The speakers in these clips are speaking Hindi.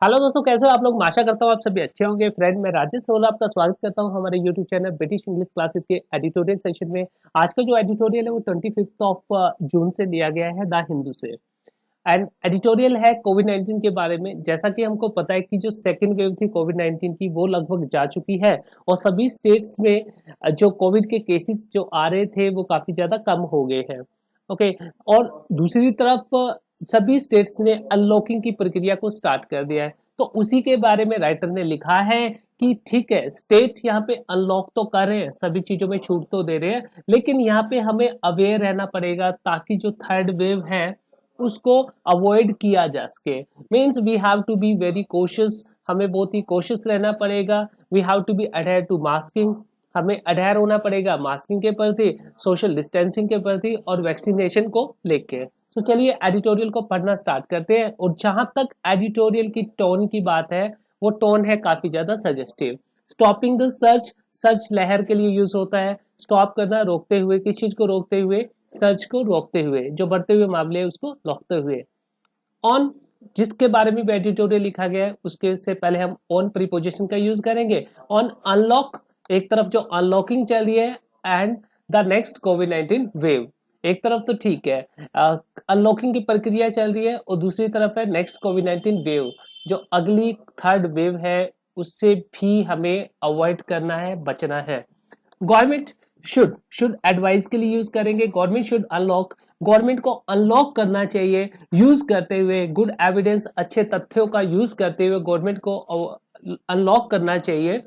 हेलो दोस्तों, कैसे हो आप लोग। आशा करता हूँ आप सभी अच्छे होंगे। फ्रेंड, मैं राजेश सोला आपका स्वागत करता हूँ हमारे YouTube channel British English classes के एडिटोरियल सेशन में। आज का जो एडिटोरियल है वो 25 ऑफ जून से लिया गया है द हिंदू से। एंड एडिटोरियल है कोविड 19 के बारे में। जैसा कि हमको पता है कि जो सेकेंड वेव थी कोविड 19 की वो लगभग जा चुकी है और सभी स्टेट्स में जो कोविड के केसेस जो आ रहे थे वो काफी ज्यादा कम हो गए हैं। ओके। और दूसरी तरफ सभी स्टेट्स ने अनलॉकिंग की प्रक्रिया को स्टार्ट कर दिया है। तो उसी के बारे में राइटर ने लिखा है कि ठीक है, स्टेट यहाँ पे अनलॉक तो कर रहे हैं, सभी चीजों में छूट तो दे रहे हैं, लेकिन यहाँ पे हमें अवेयर रहना पड़ेगा ताकि जो थर्ड वेव है उसको अवॉइड किया जा सके। Means we have to be very cautious, हमें बहुत ही कोशियस रहना पड़ेगा। We have to be adhere to masking, हमें अडेयर होना पड़ेगा मास्किंग के प्रति, सोशल डिस्टेंसिंग के प्रति और वैक्सीनेशन को लेके। तो चलिए एडिटोरियल को पढ़ना स्टार्ट करते हैं। और जहां तक एडिटोरियल की टोन की बात है, वो टोन है काफी ज्यादा suggestive. Stopping the search, search लहर के लिए यूज होता है। स्टॉप करना, रोकते हुए, किस चीज को रोकते हुए, सर्च को रोकते हुए, जो बढ़ते हुए मामले है उसको रोकते हुए। ऑन, जिसके बारे में भी एडिटोरियल लिखा गया है उसके से पहले हम ऑन प्रीपोजिशन का यूज करेंगे। ऑन अनलॉक, एक तरफ जो अनलॉकिंग चल रही है and the next Covid 19 wave. एक तरफ तो ठीक है, अनलॉकिंग की प्रक्रिया चल रही है और दूसरी तरफ है नेक्स्ट कोविड 19 वेव, जो अगली थर्ड वेव है, उससे भी हमें अवॉइड करना है, बचना है। गवर्नमेंट शुड एडवाइस के लिए यूज करेंगे। गवर्नमेंट शुड अनलॉक, गवर्नमेंट को अनलॉक करना चाहिए यूज करते हुए, गुड एविडेंस, अच्छे तथ्यों का यूज करते हुए गवर्नमेंट को अनलॉक करना चाहिए।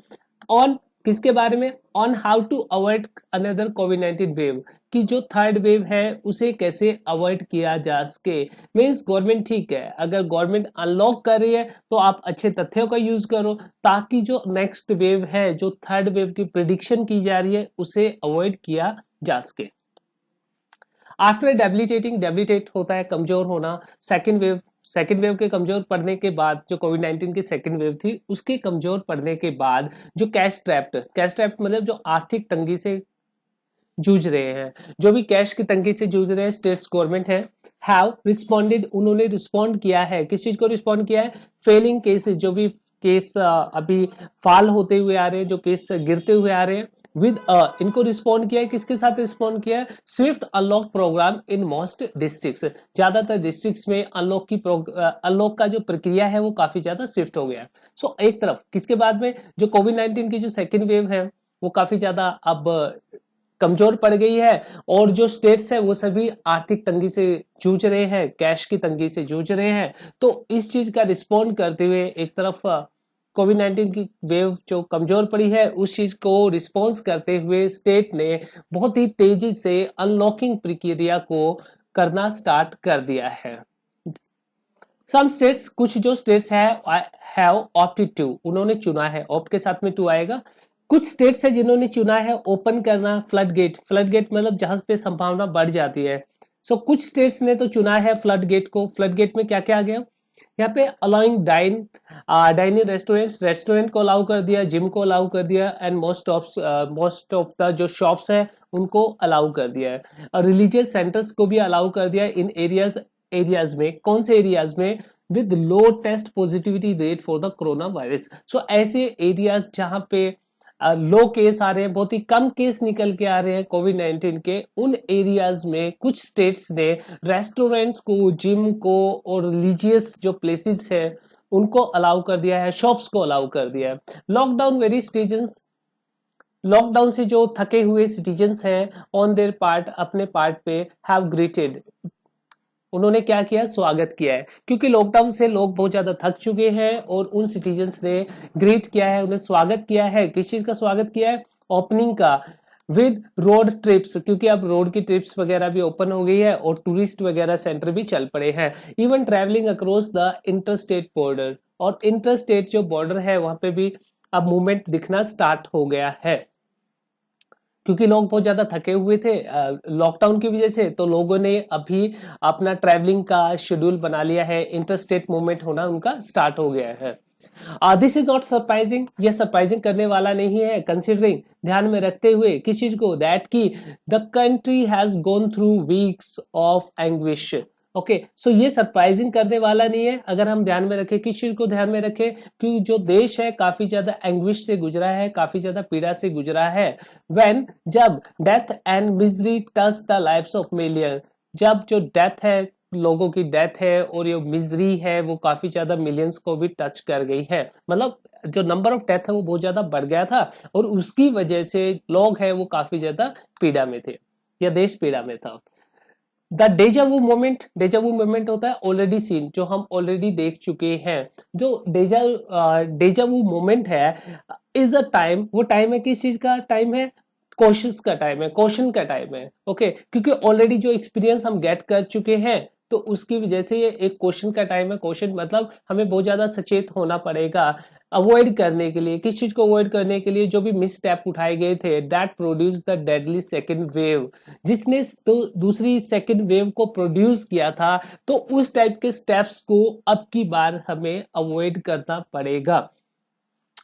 ऑन किसके बारे में, on how to avoid another Covid 19 wave, कि जो थर्ड वेव है उसे कैसे अवॉइड किया जा सके। मीन्स गवर्नमेंट ठीक है, अगर गवर्नमेंट अनलॉक कर रही है तो आप अच्छे तथ्यों का यूज करो ताकि जो नेक्स्ट वेव है, जो थर्ड वेव की प्रिडिक्शन की जा रही है, उसे अवॉइड किया जा सके। आफ्टर डेबिलिटेटिंग, डेबिलिटेट होता है कमजोर होना। सेकेंड वेव के कमजोर पड़ने के बाद, जो कोविड 19 की सेकेंड वेव थी उसके कमजोर पड़ने के बाद, जो कैश ट्रैप्ड मतलब जो आर्थिक तंगी से जूझ रहे हैं, जो भी कैश की तंगी से जूझ रहे हैं, स्टेट्स गवर्नमेंट है, हैव रिस्पॉन्डेड, उन्होंने रिस्पॉन्ड किया है। किस चीज को रिस्पॉन्ड किया है, फेलिंग केसेस, जो भी केस अभी फाल होते हुए आ रहे हैं, जो केस गिरते हुए आ रहे हैं, विद इनको रिस्पॉन्ड किया है। किसके साथ रिस्पॉन्ड किया है, swift unlock program in most districts, ज्यादातर डिस्ट्रिक्ट्स में अनलॉक का जो प्रक्रिया है वो काफी ज्यादा स्विफ्ट हो गया है। सो एक तरफ किसके बाद में, जो कोविड 19 की जो सेकेंड वेव है वो काफी ज्यादा अब कमजोर पड़ गई है और जो स्टेट्स है वो सभी आर्थिक तंगी से जूझ रहे हैं, कैश की तंगी से जूझ रहे हैं। तो इस चीज का रिस्पॉन्ड करते हुए एक तरफ कोविड 19 की वेव जो कमजोर पड़ी है उस चीज को रिस्पॉन्स करते हुए स्टेट ने बहुत ही तेजी से अनलॉकिंग प्रक्रिया को करना स्टार्ट कर दिया है। सम स्टेट्स, कुछ जो स्टेट्स हैव ऑप्टेड टू, उन्होंने चुना है, ऑप्ट के साथ में टू आएगा। कुछ स्टेट्स है जिन्होंने चुना है ओपन करना, फ्लड गेट, फ्लड गेट मतलब जहां पे संभावना बढ़ जाती है। कुछ स्टेट्स ने तो चुना है फ्लड गेट को। फ्लड गेट में क्या क्या आ गया, यहाँ पे अलाउइंग डाइनिंग रेस्टोरेंट्स, रेस्टोरेंट को अलाउ कर दिया, जिम को अलाउ कर दिया एंड मोस्ट ऑफ द जो शॉप्स है उनको अलाउ कर दिया है। और रिलीजियस सेंटर्स को भी अलाउ कर दिया इन एरियाज में। कौन से एरियाज में, with low test positivity rate for the corona virus. ऐसे एरियाज जहां पे लो केस आ रहे हैं, बहुत ही कम केस निकल के आ रहे हैं कोविड 19 के, उन एरियाज में कुछ स्टेट्स ने रेस्टोरेंट्स को, जिम को और रिलीजियस जो प्लेसेस है उनको अलाउ कर दिया है, शॉप्स को अलाउ कर दिया है। लॉकडाउन वेरी सिटीजन्स, लॉकडाउन से जो थके हुए सिटीजन्स हैं ऑन देयर पार्ट, अपने पार्ट पे, हैव ग्रेटेड, उन्होंने क्या किया, स्वागत किया है, क्योंकि लॉकडाउन से लोग बहुत ज्यादा थक चुके हैं और उन सिटीजन्स ने ग्रीट किया है, उन्हें स्वागत किया है। किस चीज का स्वागत किया है, ओपनिंग का, विद रोड ट्रिप्स, क्योंकि अब रोड की ट्रिप्स वगैरह भी ओपन हो गई है और टूरिस्ट वगैरह सेंटर भी चल पड़े हैं। Even travelling across the interstate border, और इंटरस्टेट जो बॉर्डर है वहां पे भी अब मूवमेंट दिखना स्टार्ट हो गया है, क्योंकि लोग बहुत ज्यादा थके हुए थे लॉकडाउन की वजह से। तो लोगों ने अभी अपना ट्रैवलिंग का शेड्यूल बना लिया है, इंटरस्टेट मूवमेंट होना उनका स्टार्ट हो गया है। दिस इज नॉट सरप्राइजिंग, यह सरप्राइजिंग करने वाला नहीं है, कंसिडरिंग, ध्यान में रखते हुए, किस चीज को, दैट की the country has gone through weeks of anguish, okay, so ये सरप्राइजिंग करने वाला नहीं है अगर हम ध्यान में रखें। किस चीज को ध्यान में रखें? कि जो देश है काफी ज्यादा एंग्विश से गुजरा है, काफी ज्यादा पीड़ा से गुजरा है। व्हेन, जब death and misery touch the lives of million, जब जो डेथ है, लोगों की डेथ है और ये मिजरी है वो काफी ज्यादा मिलियंस को भी टच कर गई है। मतलब जो नंबर ऑफ डेथ है वो बहुत ज्यादा बढ़ गया था और उसकी वजह से लोग है वो काफी ज्यादा पीड़ा में थे या देश पीड़ा में था। द डेजा वू मोमेंट होता है ऑलरेडी सीन, जो हम ऑलरेडी देख चुके हैं। जो डेजा वू मोमेंट है इज अ टाइम, वो टाइम है किस चीज का टाइम है? क्वेश्चंस का टाइम है, क्वेश्चन का टाइम है। ओके, क्योंकि ऑलरेडी जो एक्सपीरियंस हम गेट कर चुके हैं तो उसकी वजह से ये एक क्वेश्चन का टाइम है। क्वेश्चन मतलब हमें बहुत ज्यादा सचेत होना पड़ेगा अवॉइड करने के लिए। किस चीज को अवॉइड करने के लिए? जो भी मिस स्टेप उठाए गए थे, that produce the deadly second wave, जिसने तो दूसरी सेकेंड वेव को प्रोड्यूस किया था। तो उस टाइप के स्टेप्स को अब की बार हमें अवॉइड करना पड़ेगा।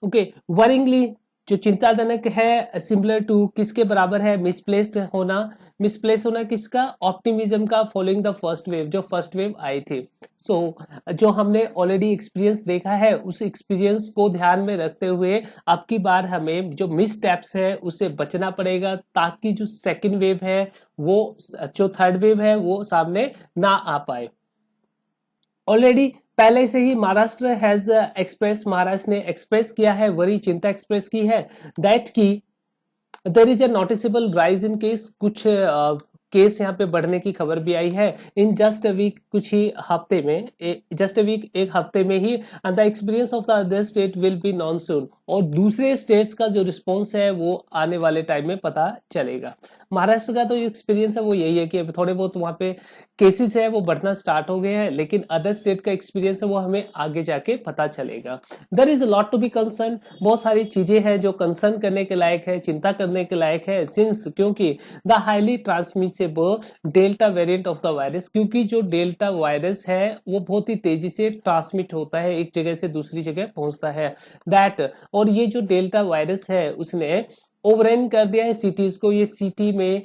ओके, वरिंगली जो चिंताजनक है, सिमिलर टू किसके बराबर है? मिसप्लेस्ड होना। मिसप्लेस होना किसका? ऑप्टिमिज्म का, फॉलोइंग द फर्स्ट वेव, जो फर्स्ट वेव आई थी। सो जो हमने ऑलरेडी एक्सपीरियंस देखा है उस एक्सपीरियंस को ध्यान में रखते हुए अब की बार हमें जो मिस स्टेप्स है उससे बचना पड़ेगा, ताकि जो सेकेंड वेव है वो, जो थर्ड वेव है वो सामने ना आ पाए। ऑलरेडी पहले से ही महाराष्ट्र हैज एक्सप्रेस, महाराष्ट्र ने एक्सप्रेस किया है, वरी चिंता एक्सप्रेस की है दैट की there is a noticeable rise in case, कुछ केस यहाँ पे बढ़ने की खबर भी आई है इन जस्ट अ वीक, कुछ ही हफ्ते में, जस्ट अ वीक, एक हफ्ते में ही। And the experience of the other state will be known soon, और दूसरे स्टेट्स का जो रिस्पॉन्स है वो आने वाले टाइम में पता चलेगा। महाराष्ट्र का तो एक्सपीरियंस है वो यही है कि थोड़े बहुत वहां पे केसेस है वो बढ़ना स्टार्ट हो गए हैं, लेकिन अदर स्टेट का एक्सपीरियंस है वो हमें आगे जाके पता चलेगा। There is a lot to be concern, बहुत सारी चीजें हैं जो कंसर्न करने के लायक है, चिंता करने के लायक है, सिंस क्योंकि the highly transmissible delta variant of the virus, क्योंकि जो डेल्टा वायरस है वो बहुत ही तेजी से ट्रांसमिट होता है, एक जगह से दूसरी जगह पहुंचता है दैट। और ये जो डेल्टा वायरस है उसने ओवररन कर दिया है सिटीज को, ये सिटी में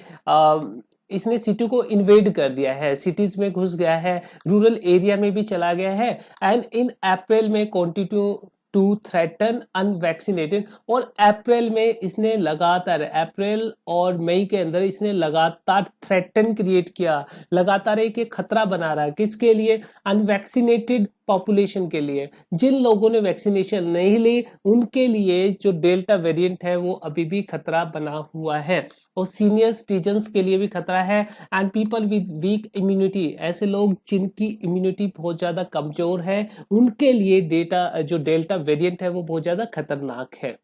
इसने सिटी को इन्वेड कर दिया है, सिटीज में घुस गया है, रूरल एरिया में भी चला गया है। एंड इन अप्रैल में कंटिन्यू टू थ्रेटन अनवैक्सीनेटेड, और अप्रैल में इसने लगातार, अप्रैल और मई के अंदर इसने लगातार थ्रेटन क्रिएट किया, लगातार एक खतरा बना रहा है किसके लिए? अनवैक्सीनेटेड पॉपुलेशन के लिए। जिन लोगों ने वैक्सीनेशन नहीं ली उनके लिए जो डेल्टा वेरिएंट है वो अभी भी खतरा बना हुआ है, और सीनियर सिटीजन्स के लिए भी खतरा है। And people with weak immunity, ऐसे लोग जिनकी इम्यूनिटी बहुत ज्यादा कमजोर है उनके लिए जो डेल्टा वेरिएंट है वो बहुत ज्यादा खतरनाक है।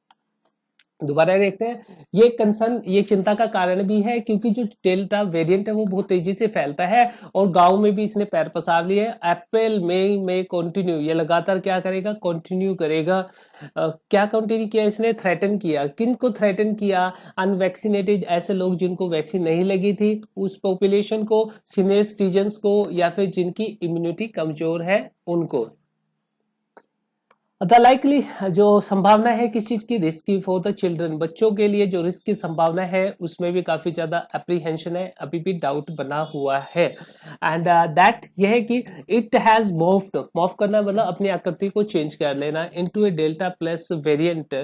दोबारा देखते हैं, ये कंसर्न, ये चिंता का कारण भी है क्योंकि जो डेल्टा वेरिएंट है वो बहुत तेजी से फैलता है और गांव में भी इसने पैर पसार लिए। अप्रैल मई में कंटिन्यू, ये लगातार क्या करेगा? कंटिन्यू करेगा। क्या कंटिन्यू किया इसने? थ्रेटन किया। किन को थ्रेटन किया? अनवैक्सीनेटेड, ऐसे लोग जिनको वैक्सीन नहीं लगी थी, उस पॉपुलेशन को, सीनियर सिटीजन्स को, या फिर जिनकी इम्यूनिटी कमजोर है उनको। द लाइकली, जो संभावना है किस चीज की? रिस्की फॉर द चिल्ड्रन, बच्चों के लिए जो रिस्क की संभावना है उसमें भी काफी ज्यादा अप्रीहेंशन है, अभी भी डाउट बना हुआ है। एंड दैट यह है कि इट हैज मूव्ड, मूव करना मतलब अपनी आकृति को चेंज कर लेना, इनटू ए डेल्टा प्लस वेरिएंट।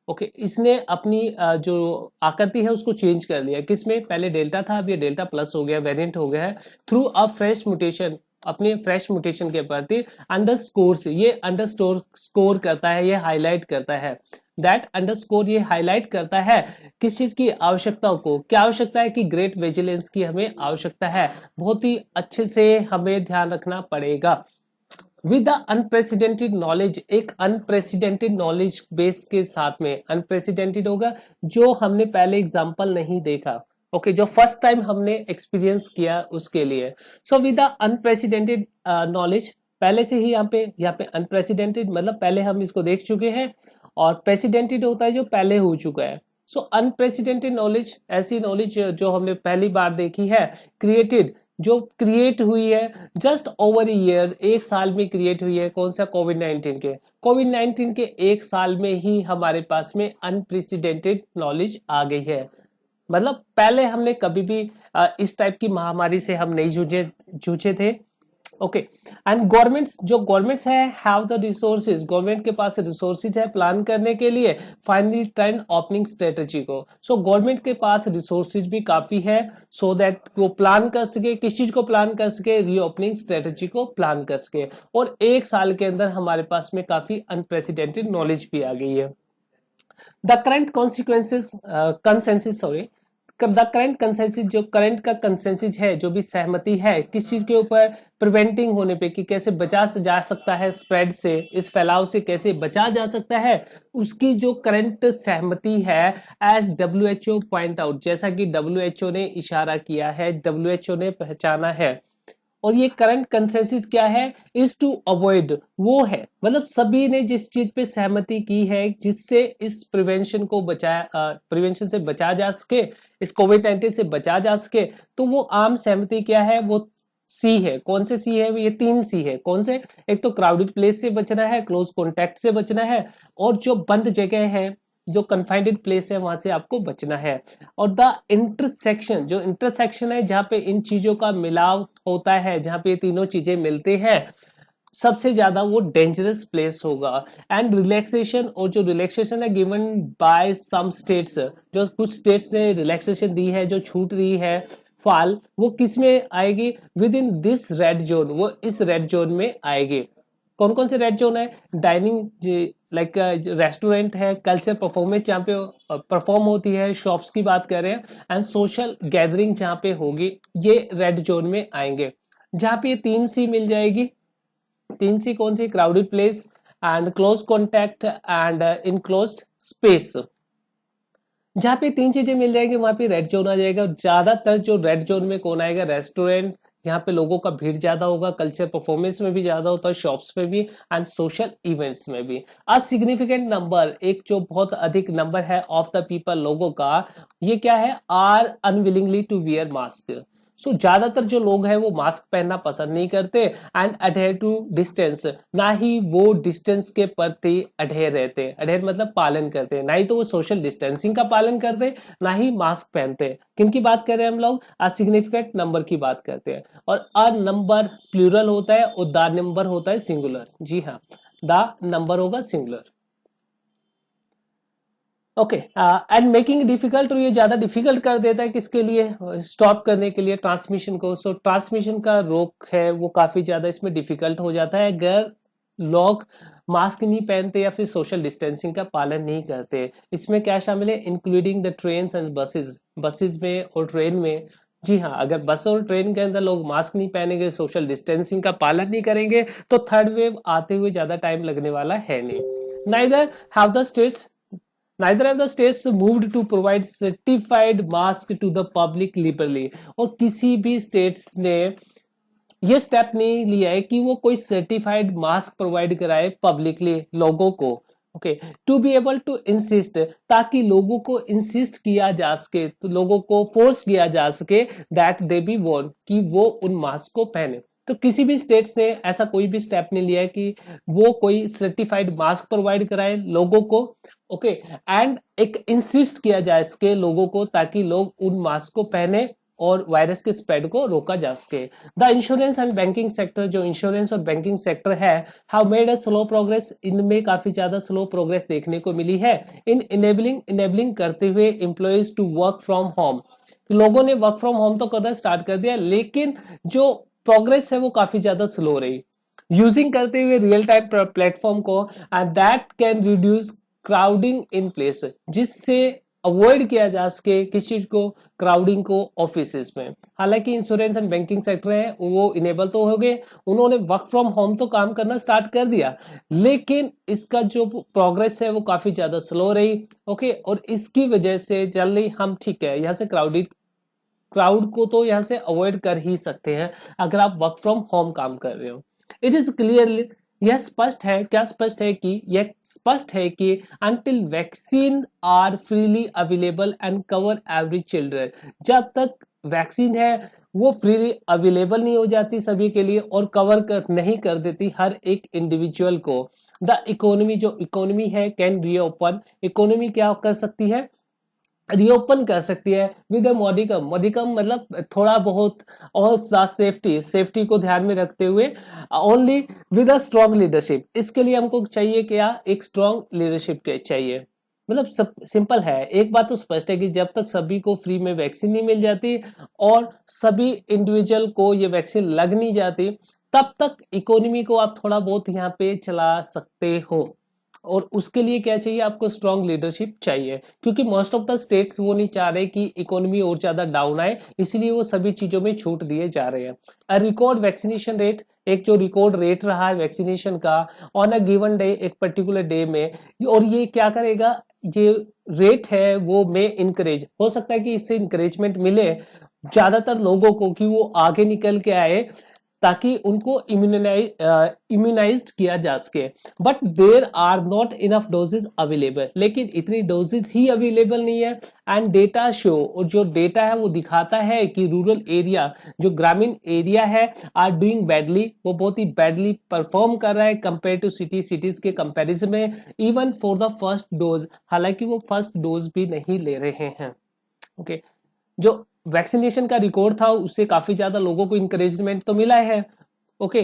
ओके, इसने अपनी जो आकृति है उसको चेंज कर लिया। किसमें? पहले डेल्टा था, अब ये डेल्टा प्लस हो गया, वेरिएंट हो गया है, थ्रू अ फ्रेश म्यूटेशन, अपने फ्रेश म्यूटेशन के प्रति। अंडरस्कोर से, ये अंडरस्कोर स्कोर करता है, ये हाईलाइट करता है, दैट अंडरस्कोर ये हाईलाइट करता है किस चीज की आवश्यकता को? क्या आवश्यकता है? कि ग्रेट विजिलेंस की हमें आवश्यकता है, बहुत ही अच्छे से हमें ध्यान रखना पड़ेगा। विद द अनप्रेसिडेंटेड नॉलेज, एक अनप्रेसिडेंटेड नॉलेज बेस के साथ में, अनप्रेसिडेंटेड होगा जो हमने पहले एग्जांपल नहीं देखा। ओके, जो फर्स्ट टाइम हमने एक्सपीरियंस किया उसके लिए। So with the unprecedented knowledge, पहले से ही यहाँ पे अनप्रेसिडेंटेड मतलब पहले हम इसको देख चुके हैं, और प्रेसिडेंटेड होता है जो पहले हो चुका है। सो अनप्रेसिडेंटेड नॉलेज, ऐसी नॉलेज जो हमने पहली बार देखी है, क्रिएटेड, जो क्रिएट हुई है जस्ट ओवर ईयर, एक साल में क्रिएट हुई है। कौन सा? कोविड-19 के, कोविड-19 के एक साल में ही हमारे पास में अनप्रेसिडेंटेड नॉलेज आ गई है। मतलब पहले हमने कभी भी इस टाइप की महामारी से हम नहीं जूझे थे, ओके। एंड गवर्नमेंट्स, जो गवर्नमेंट्स है हैव द रिसोर्सेज, गवर्नमेंट के पास रिसोर्सेज है प्लान करने के लिए फाइनली ट्रेंड ओपनिंग स्ट्रेटेजी को। सो गवर्नमेंट के पास रिसोर्सेज भी काफी है सो दैट वो प्लान कर सके, किस चीज को प्लान कर सके, रीओपनिंग स्ट्रेटेजी को प्लान कर सके। और एक साल के अंदर हमारे पास में काफी अनप्रेसिडेंटेड नॉलेज भी आ गई है। The current consequences consensus sorry the current consensus, जो करंट का कंसेंसिस है, जो भी सहमति है किस चीज के ऊपर, प्रिवेंटिंग होने पे, कि कैसे बचा जा सकता है स्प्रेड से, इस फैलाव से कैसे बचा जा सकता है, उसकी जो करंट सहमति है एज डब्ल्यूएचओ पॉइंट आउट, जैसा कि डब्ल्यूएचओ ने इशारा किया है, डब्ल्यूएचओ ने पहचाना है। और ये करंट कंसेंसस क्या है, इज टू अवॉइड, वो है मतलब सभी ने जिस चीज पे सहमति की है जिससे इस प्रिवेंशन को बचाया, प्रिवेंशन से बचा जा सके, इस कोविड-19 से बचा जा सके, तो वो आम सहमति क्या है, वो सी है। कौन से सी है, ये 3 सी है। कौन से, एक तो क्राउडेड प्लेस से बचना है, क्लोज कॉन्टैक्ट से बचना है, और जो बंद जगह है, जो कन्फाइंड प्लेस है, वहां से आपको बचना है। और द इंटरसेक्शन, जो इंटरसेक्शन है जहां पे इन चीजों का मिलाव होता है, जहां पे ये तीनों चीजें मिलते हैं, सबसे ज्यादा वो डेंजरस प्लेस होगा। एंड रिलैक्सेशन, और जो रिलैक्सेशन है गिवन बाय सम स्टेट्स, जो कुछ स्टेट्स ने रिलैक्सेशन दी है, जो छूट दी है फाल, वो किस में आएगी, with in this red zone, वो इस रेड जोन में आएगी। कौन कौन से रेड जोन है, डाइनिंग लाइक रेस्टोरेंट है, कल्चर परफॉर्मेंस जहाँ पे परफॉर्म होती है, शॉप्स की बात कर रहे हैं, एंड सोशल गैदरिंग जहाँ पे होगी, ये रेड जोन में आएंगे। जहाँ पे ये 3 सी मिल जाएगी, 3 सी कौन सी, crowded place and close contact and enclosed space, जहां पे 3 चीजें मिल जाएंगी वहां पे रेड जोन आ जाएगा। ज्यादातर जो रेड जोन में कौन आएगा, रेस्टोरेंट, यहाँ पे लोगों का भीड़ ज्यादा होगा, कल्चर परफॉर्मेंस में भी ज्यादा होता है, शॉप्स में भी, एंड सोशल इवेंट्स में भी। अ सिग्निफिकेंट नंबर, एक जो बहुत अधिक नंबर है ऑफ द पीपल, लोगों का, ये क्या है, are unwillingly to wear mask. So ज्यादातर जो लोग हैं वो मास्क पहनना पसंद नहीं करते, एंड अडेयर टू डिस्टेंस, ना ही वो डिस्टेंस के प्रति अडेयर रहते, अडेयर मतलब पालन करते, ना ही तो वो सोशल डिस्टेंसिंग का पालन करते, ना ही मास्क पहनते। किन की बात कर रहे हैं हम लोग, असिग्निफिकेंट नंबर की बात करते हैं। और अ नंबर प्लूरल होता है और द नंबर होता है सिंगुलर। जी हाँ, द नंबर होगा singular. Okay, and making difficult, तो ये ज्यादा डिफिकल्ट कर देता है किसके लिए, स्टॉप करने के लिए ट्रांसमिशन को। सो ट्रांसमिशन का रोक है वो काफी ज्यादा इसमें डिफिकल्ट हो जाता है अगर लोग मास्क नहीं पहनते या फिर सोशल डिस्टेंसिंग का पालन नहीं करते। इसमें क्या शामिल है, including the train and buses, buses में और ट्रेन में। जी हाँ, अगर बस और ट्रेन के अंदर लोग मास्क नहीं पहनेंगे, सोशल डिस्टेंसिंग का पालन नहीं करेंगे, तो थर्ड वेव आते हुए ज्यादा टाइम लगने वाला है नहीं। Neither have the states, neither have the states moved to provide certified mask to the public liberally, और किसी भी स्टेट्स ने ये स्टेप नहीं लिया है कि वो कोई सर्टिफाइड मास्क प्रोवाइड कराए पब्लिकली लोगों को। Okay, to be able to insist, ताकि लोगों को इंसिस्ट किया जा सके, तो लोगों को फोर्स किया जा सके दैट दे बी वॉन्ट, कि वो उन मास्क को पहने। तो किसी भी स्टेट्स ने ऐसा कोई भी स्टेप नहीं लिया है कि वो कोई सर्टिफाइड मास्क प्रोवाइड कराए लोगों को। ओके, एंड एक इंसिस्ट किया जा सके लोगों को, ताकि लोग उन मास्क को पहने और वायरस के स्प्रेड को रोका जा सके। The insurance and banking sector, जो इंश्योरेंस और बैंकिंग सेक्टर है, have made a slow progress, इनमें काफी ज्यादा स्लो प्रोग्रेस देखने को मिली है। इन इनेबलिंग करते हुए employees to work from home, लोगों ने वर्क फ्रॉम होम तो करना स्टार्ट कर दिया, लेकिन जो प्रोग्रेस है वो काफी ज्यादा स्लो रही। यूजिंग करते हुए रियल टाइम प्लेटफॉर्म को, and that can reduce crowding in place, जिससे अवॉइड किया जा सके किस चीज को, क्राउडिंग को ऑफिस में। हालांकि इंश्योरेंस एंड बैंकिंग सेक्टर है वो इनेबल तो हो गए, उन्होंने वर्क फ्रॉम होम तो काम करना स्टार्ट कर दिया, लेकिन इसका जो प्रोग्रेस है वो काफी ज्यादा स्लो रही। ओके, और इसकी वजह से जल्दी हम, ठीक है, यहाँ से क्राउड को तो यहाँ से अवॉइड कर ही सकते हैं अगर आप वर्क फ्रॉम होम काम कर रहे हो। इट इज क्लियरली, यह स्पष्ट है, क्या स्पष्ट है कि यह स्पष्ट है कि until vaccine are freely available and cover every children, जब तक वैक्सीन है वो फ्रीली अवेलेबल नहीं हो जाती सभी के लिए और कवर नहीं कर देती हर एक इंडिविजुअल को, द इकोनॉमी, जो इकोनॉमी है, कैन रीओपन, इकोनॉमी क्या कर सकती है, रीओपन कर सकती है विद अ मॉडिकम। मॉडिकम मतलब थोड़ा बहुत, और प्लस सेफ्टी, सेफ्टी को ध्यान में रखते हुए, only with a strong leadership. इसके लिए हमको चाहिए क्या, एक स्ट्रॉन्ग लीडरशिप के चाहिए। मतलब सब सिंपल है, एक बात तो स्पष्ट है कि जब तक सभी को फ्री में वैक्सीन नहीं मिल जाती और सभी इंडिविजुअल को ये वैक्सीन लग नहीं जाती, तब तक इकोनॉमी को आप थोड़ा बहुत यहाँ पे चला सकते हो। और उसके लिए क्या चाहिए आपको, स्ट्रॉन्ग लीडरशिप चाहिए, क्योंकि मोस्ट ऑफ द स्टेट्स वो नहीं चाह रहे कि इकोनॉमी और ज्यादा डाउन आए, इसलिए वो सभी चीजों में छूट दिए जा रहे हैं। अ रिकॉर्ड वैक्सीनेशन रेट, एक जो रिकॉर्ड रेट रहा है वैक्सीनेशन का ऑन अ गिवन डे, एक पर्टिकुलर डे में, और ये क्या करेगा, ये रेट है वो में इंकरेज हो सकता है कि इससे इंकरेजमेंट मिले ज्यादातर लोगों को कि वो आगे निकल के आए, ताकि उनको इम्यूनाइज्ड किया जा सके। But there are not enough doses available, लेकिन इतनी डोजेज ही अवेलेबल नहीं है। एंड डेटा शो, और जो डेटा है वो दिखाता है कि रूरल एरिया, जो ग्रामीण एरिया है, आर डूइंग बैडली, वो बहुत ही बैडली परफॉर्म कर रहा है कंपेयर टू सिटीज के कंपैरिजन में, even for the first dose, हालांकि वो फर्स्ट डोज भी नहीं ले रहे हैं। ओके, जो वैक्सीनेशन का रिकॉर्ड था उससे काफी ज्यादा लोगों को इंकरेजमेंट तो मिला है। ओके,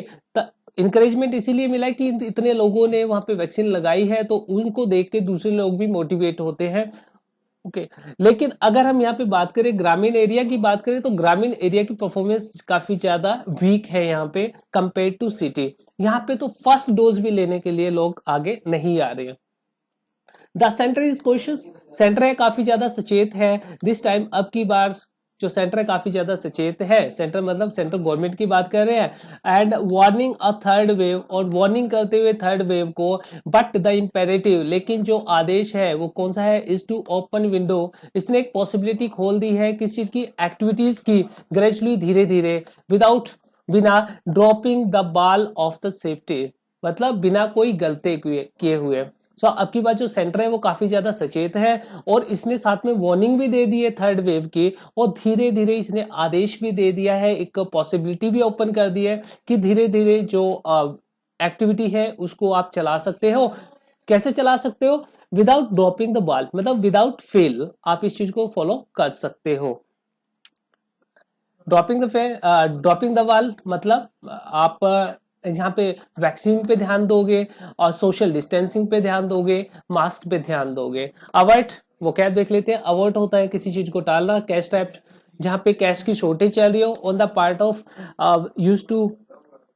इंकरेजमेंट इसीलिए मिला है कि इतने लोगों ने वहां पे वैक्सीन लगाई है, तो उनको देख के दूसरे लोग भी मोटिवेट होते हैं। ओके, लेकिन अगर हम यहाँ पे बात करें, ग्रामीण एरिया की बात करें, तो ग्रामीण एरिया की परफॉर्मेंस काफी ज्यादा वीक है यहाँ पे कंपेयर टू सिटी। यहाँ पे तो फर्स्ट डोज भी लेने के लिए लोग आगे नहीं आ रहे हैं। The centre is cautious, centre है काफी ज्यादा सचेत है दिस टाइम। अब की बार जो सेंटर है काफी ज्यादा सचेत है, सेंटर मतलब सेंट्रल गवर्नमेंट की बात कर रहे हैं। And warning a third wave, और वार्निंग करते हुए थर्ड वेव को। बट द इंपेरेटिव, लेकिन जो आदेश है वो कौन सा है, इज टू ओपन विंडो। इसने एक पॉसिबिलिटी खोल दी है किस चीज की, एक्टिविटीज की, ग्रेजुअली धीरे धीरे, विदाउट, बिना dropping the ball of the safety, मतलब बिना कोई गलती किए हुए। सो अब की बात जो सेंटर है वो काफी ज्यादा सचेत है, और इसने साथ में वार्निंग भी दे दी है थर्ड वेव की, और धीरे धीरे इसने आदेश भी दे दिया है, एक पॉसिबिलिटी भी ओपन कर दी है कि धीरे धीरे जो एक्टिविटी है उसको आप चला सकते हो। कैसे चला सकते हो, विदाउट ड्रॉपिंग द बॉल, मतलब विदाउट फेल आप इस चीज को फॉलो कर सकते हो। ड्रॉपिंग द बॉल मतलब आप यहाँ पे वैक्सीन पे ध्यान दोगे, और सोशल डिस्टेंसिंग पे ध्यान दोगे, मास्क पे ध्यान दोगे। अवॉइड, वो क्या देख लेते हैं, अवॉइड होता है किसी चीज को टालना, कैश ट्रैप, जहाँ पे कैश की शॉर्टेज चल रही हो, on the part of use to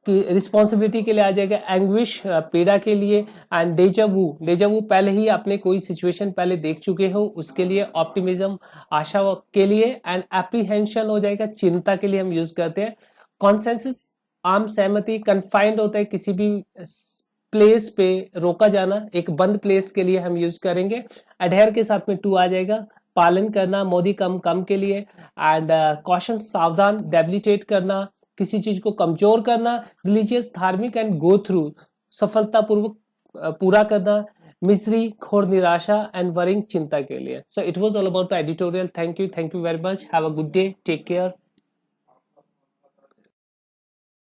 की रिस्पॉन्सिबिलिटी के लिए आ जाएगा, एंग्विश पीड़ा के लिए। एंड डेजावू, डेजावू पहले ही आपने कोई सिचुएशन पहले देख चुके हो उसके लिए, ऑप्टिमिज्म आशा के लिए। एंड एप्रीहेंशन हो जाएगा, चिंता के लिए हम यूज करते हैं। कॉन्सेंसस, आम सहमति, कन्फाइंड होता है किसी भी प्लेस पे रोका जाना, एक बंद प्लेस के लिए हम यूज करेंगे। अडेयर के साथ में टू आ जाएगा, पालन करना, मोदी कम कम के लिए। एंड कॉशन, सावधान, डेबिलिटेट करना, किसी चीज को कमजोर करना। रिलीजियस, धार्मिक, एंड गो थ्रू, सफलतापूर्वक पूरा करना। मिसरी, घोर निराशा, एंड वरिंग, चिंता के लिए। So it was all about the editorial. Thank you very much, have a good day, take care.